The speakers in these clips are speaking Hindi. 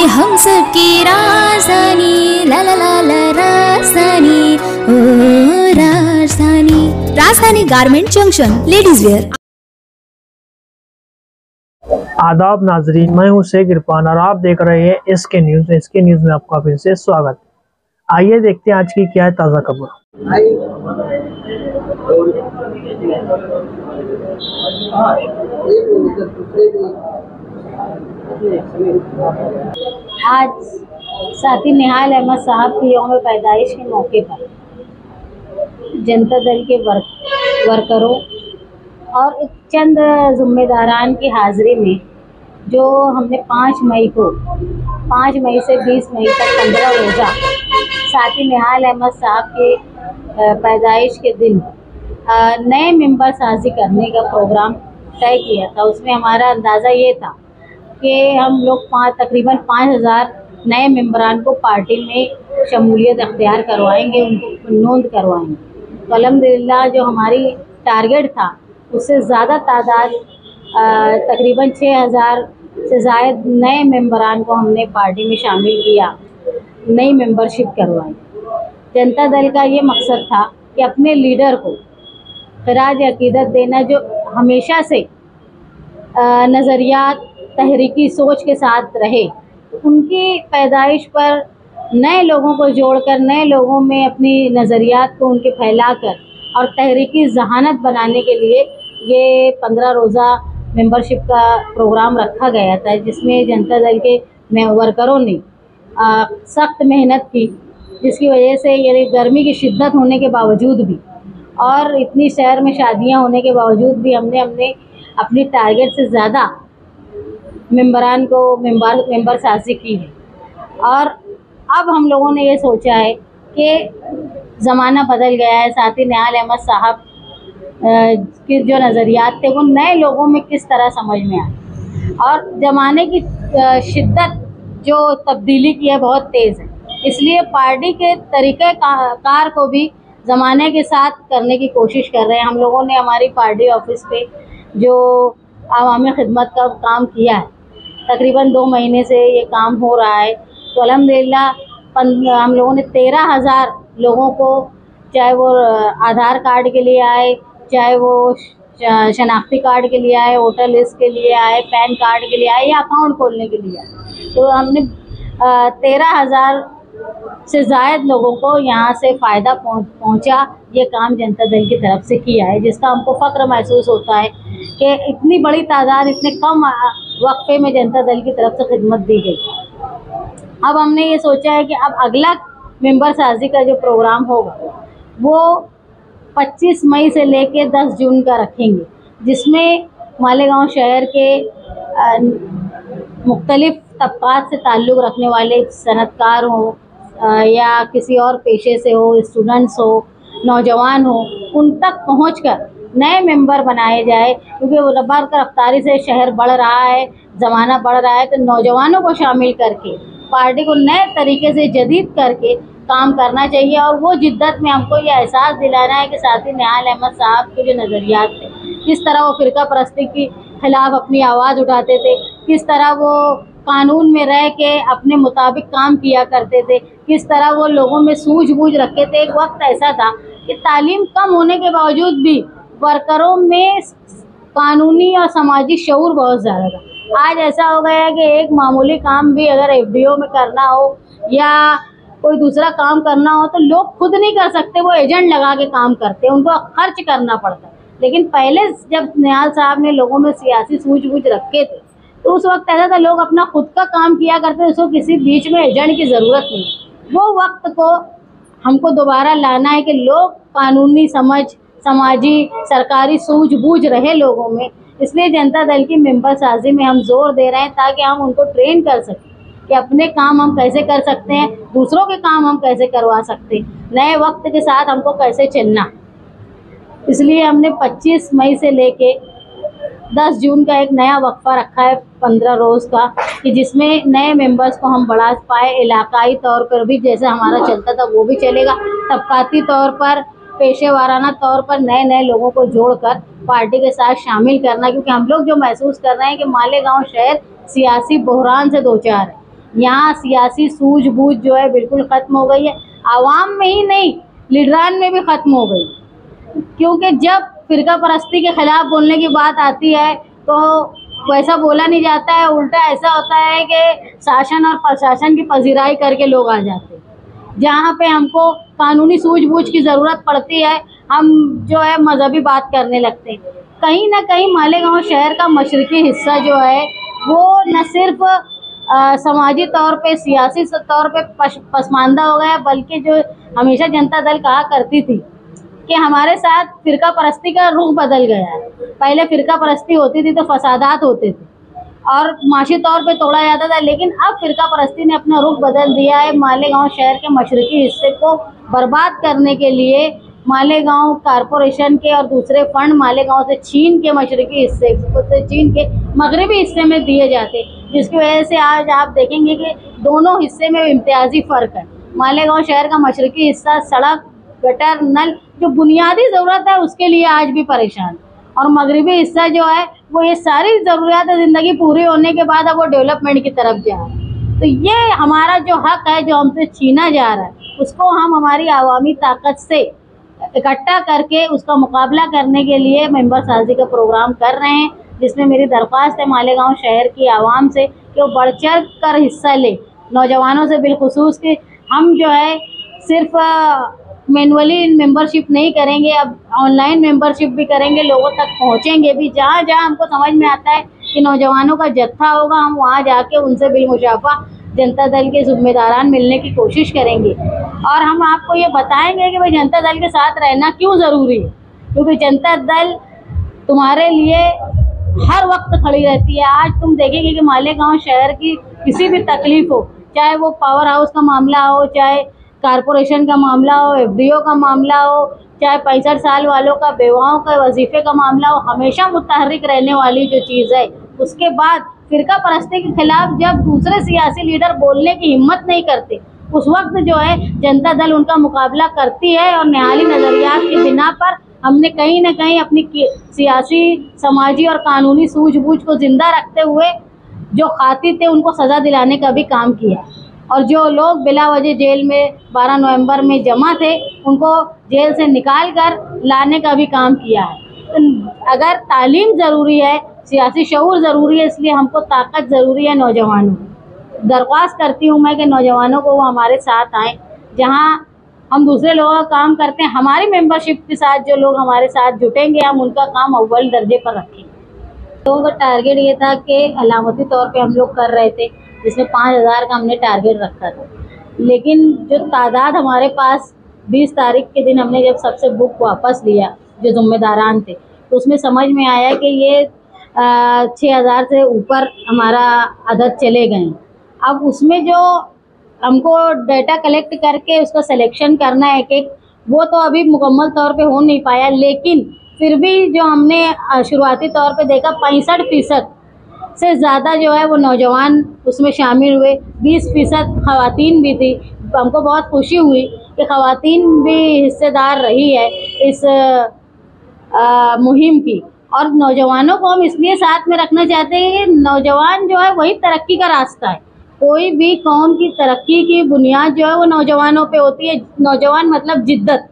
हम सबकी राजधानी, ला ला ला ला राजधानी, ओ राजधानी। राजधानी गारमेंट जंक्शन, लेडीज वेयर। आदाब नाजरीन, मैं हूं शेख इरफान और आप देख रहे हैं एसके न्यूज़। एसके न्यूज़ में आपका फिर से स्वागत। आइए देखते हैं आज की क्या है ताज़ा खबर। आज साथी निहाल अहमद साहब की यौम पैदाइश के मौके पर जनता दल के वर्करों और चंद जिम्मेदारान की हाजिरी में जो हमने 5 मई से 20 मई तक 15 रोज़ा साथी निहाल अहमद साहब के पैदाइश के दिन नए मेंबर साजी करने का प्रोग्राम तय किया था। उसमें हमारा अंदाज़ा ये था कि हम लोग तकरीबन 5000 नए मेंबरान को पार्टी में शमूलियत अख्तियार करवाएंगे, उनको नोंद करवाएंगे। तो अल्हम्दुलिल्लाह जो हमारी टारगेट था उससे ज़्यादा तादाद तकरीबन 6000 से ज़ायद नए मेंबरान को हमने पार्टी में शामिल किया, नई मेंबरशिप करवाई। जनता दल का ये मकसद था कि अपने लीडर को खराज अकीदत देना, जो हमेशा से नज़रियात तहरीकी सोच के साथ रहे, उनकी पैदाइश पर नए लोगों को जोड़कर, नए लोगों में अपनी नज़रियात को उनके फैलाकर और तहरीकी जहानत बनाने के लिए ये 15 रोज़ा मेंबरशिप का प्रोग्राम रखा गया था, जिसमें जनता दल के वर्करों ने सख्त मेहनत की, जिसकी वजह से यानी गर्मी की शिद्दत होने के बावजूद भी और इतनी शहर में शादियां होने के बावजूद भी हमने अपनी टारगेट से ज़्यादा मेंबरान को मेंबर साजी की है। और अब हम लोगों ने ये सोचा है कि ज़माना बदल गया है। साथी निहाल अहमद साहब के जो नज़रियात थे वो नए लोगों में किस तरह समझ में आए, और ज़माने की शिद्दत जो तब्दीली की है बहुत तेज़ है, इसलिए पार्टी के तरीक़े कार को भी ज़माने के साथ करने की कोशिश कर रहे हैं। हम लोगों ने हमारी पार्टी ऑफिस पे जो आवामी खिदमत का काम किया है, तकरीबन 2 महीने से ये काम हो रहा है। तो अल्हम्दुलिल्लाह हम लोगों ने 13,000 लोगों को, चाहे वो आधार कार्ड के लिए आए, चाहे वो शनाख्ती कार्ड के लिए आए, वोटर लिस्ट के लिए आए, पैन कार्ड के लिए आए या अकाउंट खोलने के लिए आए, तो हमने 13,000 से ज़ायद लोगों को यहाँ से फ़ायदा पहुँचा। ये काम जनता दल की तरफ से किया है, जिसका हमको फ़ख्र महसूस होता है कि इतनी बड़ी तादाद इतने कम वक्फे में जनता दल की तरफ से खिदमत दी गई। अब हमने ये सोचा है कि अब अगला मेंबर साजी का जो प्रोग्राम होगा वो 25 मई से लेके 10 जून का रखेंगे, जिसमें मालेगांव शहर के मुख्तलिफ तबक़ात से ताल्लुक़ रखने वाले सनतकार हों या किसी और पेशे से हो, स्टूडेंट्स हो, नौजवान हो, उन तक पहुंचकर नए मेंबर बनाए जाए, क्योंकि रफ्तार का रफ्तारी से शहर बढ़ रहा है, ज़माना बढ़ रहा है। तो नौजवानों को शामिल करके पार्टी को नए तरीके से जदीद करके काम करना चाहिए। और वो जिद्दत में हमको ये एहसास दिलाना है कि साथी निहाल अहमद साहब के जो नज़रियात थे, किस तरह वो फ़िरका परस्ती के ख़िलाफ़ अपनी आवाज़ उठाते थे, किस तरह वो कानून में रह के अपने मुताबिक काम किया करते थे, किस तरह वो लोगों में सूझबूझ रखते थे। एक वक्त ऐसा था कि तालीम कम होने के बावजूद भी वर्करों में कानूनी और समाजी शऊर बहुत ज़्यादा था। आज ऐसा हो गया है कि एक मामूली काम भी अगर एफडीओ में करना हो या कोई दूसरा काम करना हो तो लोग खुद नहीं कर सकते, वो एजेंट लगा के काम करते हैं, उनको खर्च करना पड़ता है। लेकिन पहले जब निहाल साहब ने लोगों में सियासी सूझबूझ रखे थे तो उस वक्त ऐसा था, लोग अपना खुद का काम किया करते, उसको किसी बीच में एजेंट की ज़रूरत नहीं। वो वक्त को हमको दोबारा लाना है कि लोग कानूनी समझ, समाजी सरकारी सूझबूझ रहे लोगों में। इसलिए जनता दल की मेंबर साजी में हम जोर दे रहे हैं ताकि हम उनको ट्रेन कर सकें कि अपने काम हम कैसे कर सकते हैं, दूसरों के काम हम कैसे करवा सकते हैं, नए वक्त के साथ हमको कैसे चलना। इसलिए हमने 25 मई से लेके 10 जून का एक नया वक्फा रखा है 15 रोज़ का, कि जिसमें नए मेंबर्स को हम बढ़ा पाए। इलाकाई तौर पर भी जैसे हमारा चलता था वो भी चलेगा, तबकाती तौर पर, पेशे वाराना तौर पर नए लोगों को जोड़कर पार्टी के साथ शामिल करना। क्योंकि हम लोग जो महसूस कर रहे हैं कि मालेगांव शहर सियासी बहरान से दो चार है, यहाँ सियासी सूझबूझ जो है बिल्कुल ख़त्म हो गई है। आवाम में ही नहीं, लीडरान में भी ख़त्म हो गई, क्योंकि जब फ़िरका परस्ती के ख़िलाफ़ बोलने की बात आती है तो वैसा बोला नहीं जाता है। उल्टा ऐसा होता है कि शासन और प्रशासन की पजीराई करके लोग आ जाते हैं। जहाँ पे हमको कानूनी सूझबूझ की ज़रूरत पड़ती है, हम जो है मजहबी बात करने लगते हैं। कहीं ना कहीं मालेगांव शहर का मशरकी हिस्सा जो है वो न सिर्फ समाजी तौर पे, सियासी तौर पे पसमानदा हो गया, बल्कि जो हमेशा जनता दल कहा करती थी कि हमारे साथ फ़िरका परस्ती का रुख बदल गया है। पहले फ़िरका परस्ती होती थी तो फसादात होते थे और माशी तौर पे तोड़ा जाता था, लेकिन अब फ़िरका परस्ती ने अपना रुख बदल दिया है। मालेगांव शहर के मशरकी हिस्से को बर्बाद करने के लिए मालेगांव कारपोरेशन के और दूसरे फंड मालेगांव से छीन के मशरकी हिस्से से छीन के मगरबी हिस्से में दिए जाते, जिसकी वजह से आज आप देखेंगे कि दोनों हिस्से में इम्तियाजी फ़र्क है। मालेगांव शहर का मशरकी हिस्सा सड़क, गटर, नल जो बुनियादी ज़रूरत है उसके लिए आज भी परेशान, और मगरबी हिस्सा जो है वो ये सारी ज़रूरियात ज़िंदगी पूरी होने के बाद अब वो डेवलपमेंट की तरफ जा रहा है। तो ये हमारा जो हक है जो हमसे छीना जा रहा है, उसको हम हमारी आवामी ताकत से इकट्ठा करके उसका मुकाबला करने के लिए मेंबर साजी का प्रोग्राम कर रहे हैं, जिसमें मेरी दरख्वास्त है मालेगांव शहर की आवाम से कि वो बढ़ चढ़ कर हिस्सा ले। नौजवानों से बिलखुसूस कि हम जो है सिर्फ मैनुअली मेंबरशिप नहीं करेंगे, अब ऑनलाइन मेंबरशिप भी करेंगे, लोगों तक पहुंचेंगे भी। जहाँ जहाँ हमको समझ में आता है कि नौजवानों का जत्था होगा, हम वहाँ जाके उनसे बिलमुशाफा जनता दल के ज़िम्मेदारान मिलने की कोशिश करेंगे और हम आपको ये बताएंगे कि भाई जनता दल के साथ रहना क्यों ज़रूरी है, क्योंकि जनता दल तुम्हारे लिए हर वक्त खड़ी रहती है। आज तुम देखेंगे कि मालेगांव शहर की किसी भी तकलीफ हो, चाहे वो पावर हाउस का मामला हो, चाहे कारपोरेशन का मामला हो, एफडीओ का मामला हो, चाहे 65 साल वालों का बेवाओं का वजीफे का मामला हो, हमेशा मुतहर्रिक रहने वाली जो चीज़ है। उसके बाद फ़िरका परस्ती के खिलाफ जब दूसरे सियासी लीडर बोलने की हिम्मत नहीं करते, उस वक्त जो है जनता दल उनका मुकाबला करती है। और निहाली नज़रियात की बिना पर हमने कहीं ना कहीं अपनी सियासी, समाजी और कानूनी सूझबूझ को ज़िंदा रखते हुए जो खातिर थे उनको सज़ा दिलाने का भी काम किया, और जो लोग बिला वजह जेल में 12 नवंबर में जमा थे उनको जेल से निकाल कर लाने का भी काम किया है। तो अगर तालीम ज़रूरी है, सियासी शऊर ज़रूरी है, इसलिए हमको ताकत ज़रूरी है। नौजवानों दरख्वास्त करती हूँ मैं कि नौजवानों को वो हमारे साथ आएँ। जहाँ हम दूसरे लोगों का काम करते हैं, हमारी मेंबरशिप के साथ जो लोग हमारे साथ जुटेंगे, हम उनका काम अव्वल दर्जे पर रखेंगे। लोगों का टारगेट ये था कि अलामती तौर पे हम लोग कर रहे थे, जिसमें 5000 का हमने टारगेट रखा था, लेकिन जो तादाद हमारे पास 20 तारीख के दिन हमने जब सबसे बुक वापस लिया जो ज़िम्मेदारान थे, तो उसमें समझ में आया कि ये 6000 से ऊपर हमारा अदद चले गए। अब उसमें जो हमको डाटा कलेक्ट करके उसका सिलेक्शन करना है एक, वो तो अभी मुकम्मल तौर पे हो नहीं पाया, लेकिन फिर भी जो हमने शुरुआती तौर पे देखा 65% से ज़्यादा जो है वो नौजवान उसमें शामिल हुए। 20% ख़वातीन भी थी। हमको बहुत खुशी हुई कि ख़वातीन भी हिस्सेदार रही है इस मुहिम की। और नौजवानों को हम इसलिए साथ में रखना चाहते हैं कि नौजवान जो है वही तरक्की का रास्ता है। कोई भी कौम की तरक्की की बुनियाद जो है वो नौजवानों पे होती है। नौजवान मतलब जिद्दत।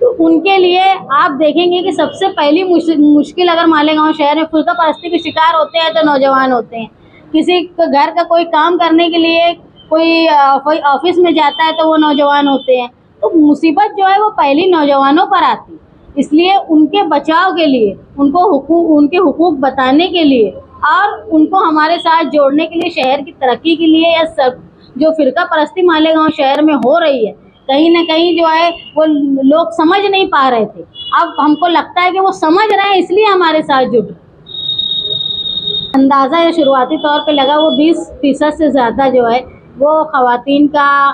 तो उनके लिए आप देखेंगे कि सबसे पहली मुश्किल अगर मालेगांव शहर में फ़िरका परस्ती के शिकार होते हैं तो नौजवान होते हैं। किसी घर का कोई काम करने के लिए कोई ऑफिस में जाता है तो वो नौजवान होते हैं। तो मुसीबत जो है वो पहली नौजवानों पर आती है। इसलिए उनके बचाव के लिए, उनके हुकूक बताने के लिए और उनको हमारे साथ जोड़ने के लिए, शहर की तरक्की के लिए, या सब जो फ़िरका परस्ती मालेगांव शहर में हो रही है, कहीं ना कहीं जो है वो लोग समझ नहीं पा रहे थे। अब हमको लगता है कि वो समझ रहे हैं, इसलिए हमारे साथ जुटे। अंदाज़ा या शुरुआती तौर पे लगा वो 20% से ज़्यादा जो है वो ख़वातीन का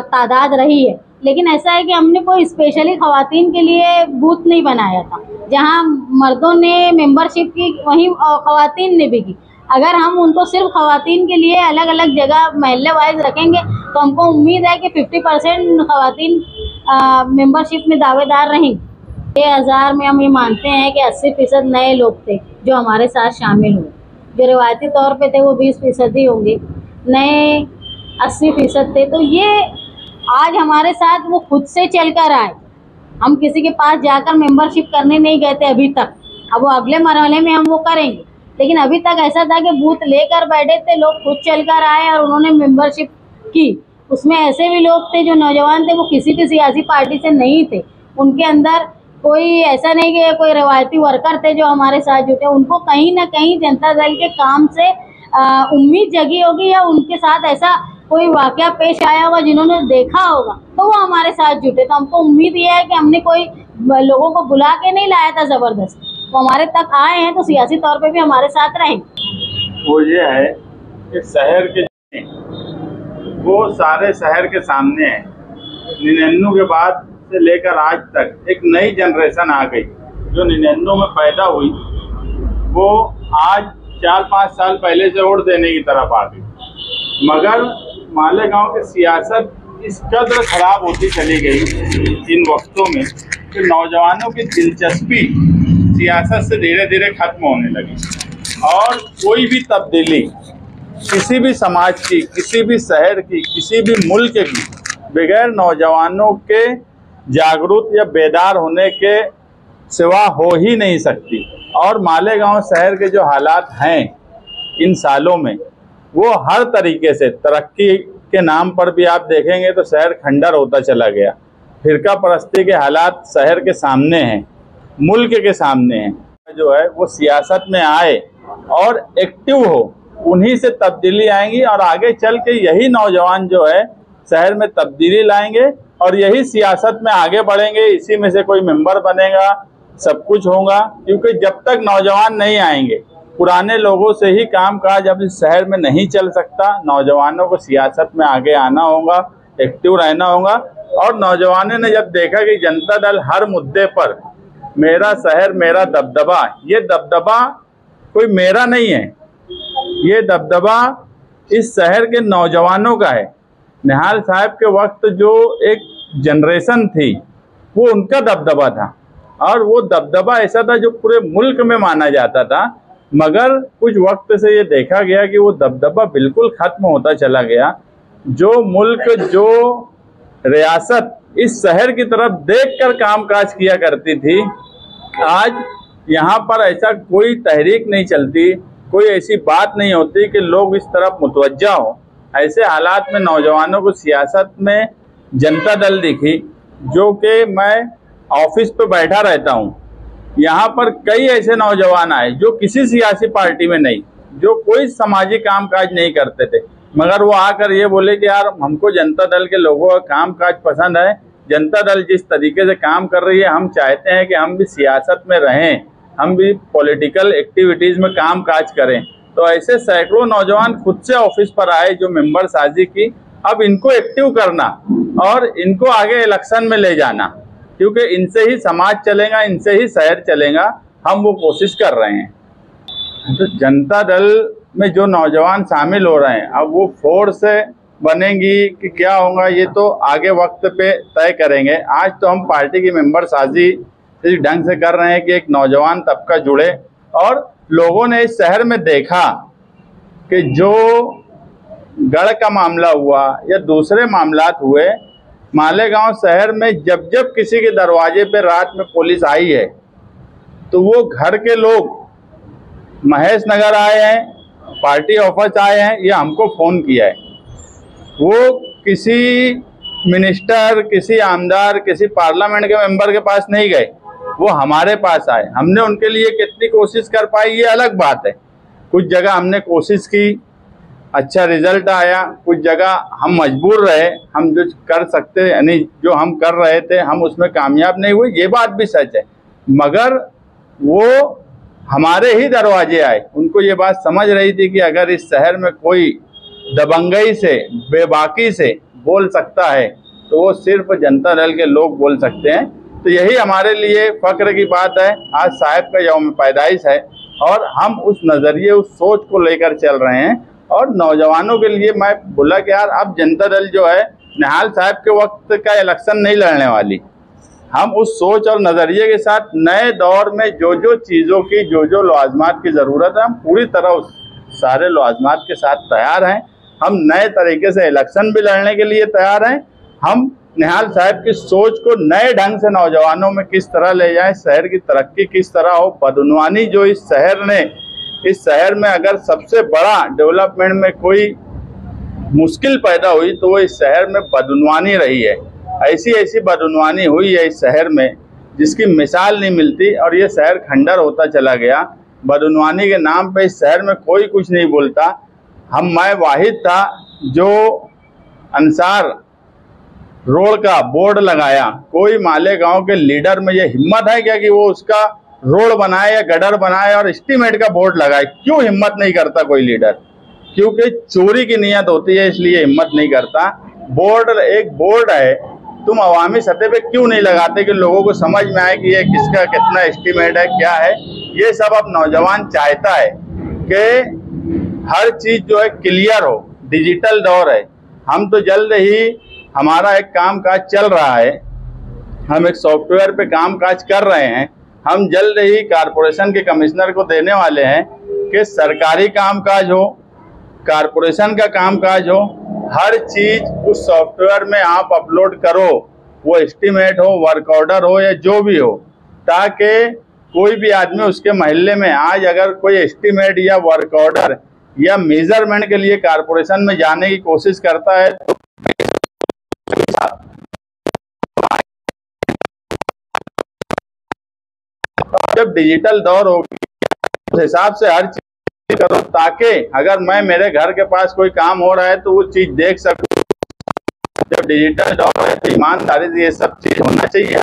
तादाद रही है। लेकिन ऐसा है कि हमने कोई स्पेशली ख़वातीन के लिए बूथ नहीं बनाया था। जहाँ मर्दों ने मेंबरशिप की वहीं ख़वातीन ने भी की। अगर हम उनको सिर्फ ख़वातीन के लिए अलग अलग जगह महल्ले वाइज रखेंगे तो हमको उम्मीद है कि 50% ख़वातीन मेंबरशिप में दावेदार रहेंगी। 6000 में हम ये मानते हैं कि 80% नए लोग थे जो हमारे साथ शामिल हुए। जो रिवायती तौर पे थे वो 20% ही होंगे, नए 80% थे। तो ये आज हमारे साथ वो खुद से चल कर आए, हम किसी के पास जाकर मेंबरशिप करने नहीं गए थे अभी तक। अब वो अगले मरहले में हम वो करेंगे, लेकिन अभी तक ऐसा था कि बूथ लेकर बैठे थे लोग, खुद चल कर आए और उन्होंने मेंबरशिप की। उसमें ऐसे भी लोग थे जो नौजवान थे, वो किसी भी सियासी पार्टी से नहीं थे, उनके अंदर कोई ऐसा नहीं कि कोई रवायती वर्कर थे जो हमारे साथ जुटे। उनको कहीं ना कहीं जनता दल के काम से उम्मीद जगी होगी, या उनके साथ ऐसा कोई वाकया पेश आया होगा जिन्होंने देखा होगा, तो वो हमारे साथ जुटे। तो हमको उम्मीद ये है कि हमने कोई लोगों को बुला के नहीं लाया था जबरदस्ती, वो हमारे तक आए हैं तो सियासी तौर पे भी हमारे साथ रहेंगे। वो ये है कि शहर के वो सारे शहर के सामने है। 99 के बाद से लेकर आज तक एक नई जनरेशन आ गई, जो 99 में पैदा हुई वो आज 4-5 साल पहले से वोट देने की तरफ आ गई। मगर मालेगांव की सियासत इस कदर खराब होती चली गई इन वक्तों में कि नौजवानों की दिलचस्पी सियासत से धीरे धीरे खत्म होने लगी, और कोई भी तब्दीली किसी भी समाज की, किसी भी शहर की, किसी भी मुल्क की बगैर नौजवानों के जागरूक या बेदार होने के सिवा हो ही नहीं सकती। और मालेगांव शहर के जो हालात हैं इन सालों में, वो हर तरीके से तरक्की के नाम पर भी आप देखेंगे तो शहर खंडर होता चला गया। फिरका परस्ती के हालात शहर के सामने हैं, मुल्क के सामने हैं। जो है वो सियासत में आए और एक्टिव हो, उन्हीं से तब्दीली आएंगी, और आगे चल के यही नौजवान जो है शहर में तब्दीली लाएंगे और यही सियासत में आगे बढ़ेंगे। इसी में से कोई मेंबर बनेगा, सब कुछ होगा। क्योंकि जब तक नौजवान नहीं आएंगे, पुराने लोगों से ही काम काज अब इस शहर में नहीं चल सकता। नौजवानों को सियासत में आगे आना होगा, एक्टिव रहना होगा। और नौजवानों ने जब देखा कि जनता दल हर मुद्दे पर मेरा शहर मेरा दबदबा, ये दबदबा कोई मेरा नहीं है, ये दबदबा इस शहर के नौजवानों का है। निहाल साहब के वक्त जो एक जनरेशन थी वो उनका दबदबा था, और वो दबदबा ऐसा था जो पूरे मुल्क में माना जाता था। मगर कुछ वक्त से ये देखा गया कि वो दबदबा बिल्कुल खत्म होता चला गया। जो मुल्क, जो रियासत इस शहर की तरफ देखकर कामकाज किया करती थी, आज यहाँ पर ऐसा कोई तहरीक नहीं चलती, कोई ऐसी बात नहीं होती कि लोग इस तरफ मुतवज्जा हो। ऐसे हालात में नौजवानों को सियासत में जनता दल दिखी, जो कि मैं ऑफिस पे बैठा रहता हूँ, यहाँ पर कई ऐसे नौजवान आए जो किसी सियासी पार्टी में नहीं, जो कोई सामाजिक कामकाज नहीं करते थे, मगर वो आकर ये बोले कि यार हमको जनता दल के लोगों का कामकाज पसंद है, जनता दल जिस तरीके से काम कर रही है हम चाहते हैं कि हम भी सियासत में रहें, हम भी पॉलिटिकल एक्टिविटीज़ में काम काज करें। तो ऐसे सैकड़ों नौजवान खुद से ऑफिस पर आए जो मेंबर साजी की। अब इनको एक्टिव करना और इनको आगे इलेक्शन में ले जाना, क्योंकि इनसे ही समाज चलेगा, इनसे ही शहर चलेगा, हम वो कोशिश कर रहे हैं। तो जनता दल में जो नौजवान शामिल हो रहे हैं, अब वो फोर्स बनेंगी कि क्या होगा ये तो आगे वक्त पे तय करेंगे। आज तो हम पार्टी की मेंबर साजी इस ढंग से कर रहे हैं कि एक नौजवान तबका जुड़े, और लोगों ने इस शहर में देखा कि जो गढ़ का मामला हुआ या दूसरे मामलात हुए, मालेगांव शहर में जब जब किसी के दरवाजे पे रात में पुलिस आई है तो वो घर के लोग महेश नगर आए हैं, पार्टी ऑफिस आए हैं, ये हमको फ़ोन किया है। वो किसी मिनिस्टर, किसी आमदार, किसी पार्लियामेंट के मेंबर के पास नहीं गए, वो हमारे पास आए। हमने उनके लिए कितनी कोशिश कर पाई ये अलग बात है। कुछ जगह हमने कोशिश की, अच्छा रिजल्ट आया, कुछ जगह हम मजबूर रहे, हम जो कर सकते यानी जो हम कर रहे थे हम उसमें कामयाब नहीं हुए, ये बात भी सच है। मगर वो हमारे ही दरवाजे आए, उनको ये बात समझ रही थी कि अगर इस शहर में कोई दबंगई से, बेबाकी से बोल सकता है तो वो सिर्फ जनता दल के लोग बोल सकते हैं। तो यही हमारे लिए फख्र की बात है। आज साहब का यौम पैदाइश है और हम उस नज़रिए, उस सोच को लेकर चल रहे हैं। और नौजवानों के लिए मैं बोला कि यार अब जनता दल जो है निहाल साहब के वक्त का इलेक्शन नहीं लड़ने वाली। हम उस सोच और नज़रिए के साथ नए दौर में जो जो चीज़ों की, जो जो लवाजमात की ज़रूरत है, हम पूरी तरह सारे लवाजमात के साथ तैयार हैं। हम नए तरीके से इलेक्शन भी लड़ने के लिए तैयार हैं। हम निहाल साहब की सोच को नए ढंग से नौजवानों में किस तरह ले जाएं, शहर की तरक्की किस तरह हो। बदनवानी जो इस शहर में अगर सबसे बड़ा डेवलपमेंट में कोई मुश्किल पैदा हुई तो वो इस शहर में बदनवानी रही है। ऐसी बदनवानी हुई है इस शहर में जिसकी मिसाल नहीं मिलती, और ये शहर खंडर होता चला गया। बदनवानी के नाम पे इस शहर में कोई कुछ नहीं बोलता। मैं वाहिद था जो अंसार रोड का बोर्ड लगाया। कोई मालेगांव के लीडर में ये हिम्मत है क्या कि वो उसका रोड बनाए या गटर बनाए और एस्टीमेट का बोर्ड लगाए? क्यों हिम्मत नहीं करता कोई लीडर? क्योंकि चोरी की नीयत होती है, इसलिए हिम्मत नहीं करता। एक बोर्ड है, तुम अवामी सतह पे क्यों नहीं लगाते कि लोगों को समझ में आए कि ये किसका कितना एस्टीमेट है, क्या है। ये सब अब नौजवान चाहता है कि हर चीज जो है क्लियर हो। डिजिटल दौर है। हम तो जल्द ही, हमारा एक काम काज चल रहा है, हम एक सॉफ्टवेयर पे काम काज कर रहे हैं। हम जल्द ही कारपोरेशन के कमिश्नर को देने वाले हैं कि सरकारी काम काज हो, कारपोरेशन का काम काज हो, हर चीज उस सॉफ्टवेयर में आप अपलोड करो। वो एस्टीमेट हो, वर्क ऑर्डर हो या जो भी हो, ताकि कोई भी आदमी उसके मोहल्ले में आज अगर कोई एस्टीमेट या वर्क ऑर्डर या मेजरमेंट के लिए कारपोरेशन में जाने की कोशिश करता है तो जब डिजिटल दौर होगी उस हिसाब से हर चीज करो, ताकि अगर मेरे घर के पास कोई काम हो रहा है तो वो चीज देख सकूं। जब डिजिटल दौर है तो ईमानदारी से ये सब चीज होना चाहिए।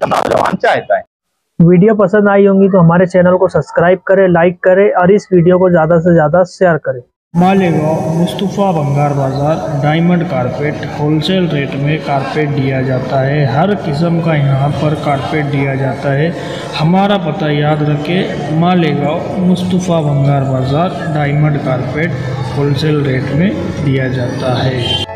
नौजवान चाहता है। वीडियो पसंद आई होंगी तो हमारे चैनल को सब्सक्राइब करें, लाइक करें और इस वीडियो को ज़्यादा से ज़्यादा शेयर करें। मालेगांव मुस्तफ़ा भंगार बाज़ार डायमंड कारपेट होलसेल रेट में कारपेट दिया जाता है। हर किस्म का यहाँ पर कारपेट दिया जाता है। हमारा पता याद रखें, मालेगांव मुस्तफ़ा भंगार बाज़ार डायमंड कारपेट होलसेल रेट में दिया जाता है।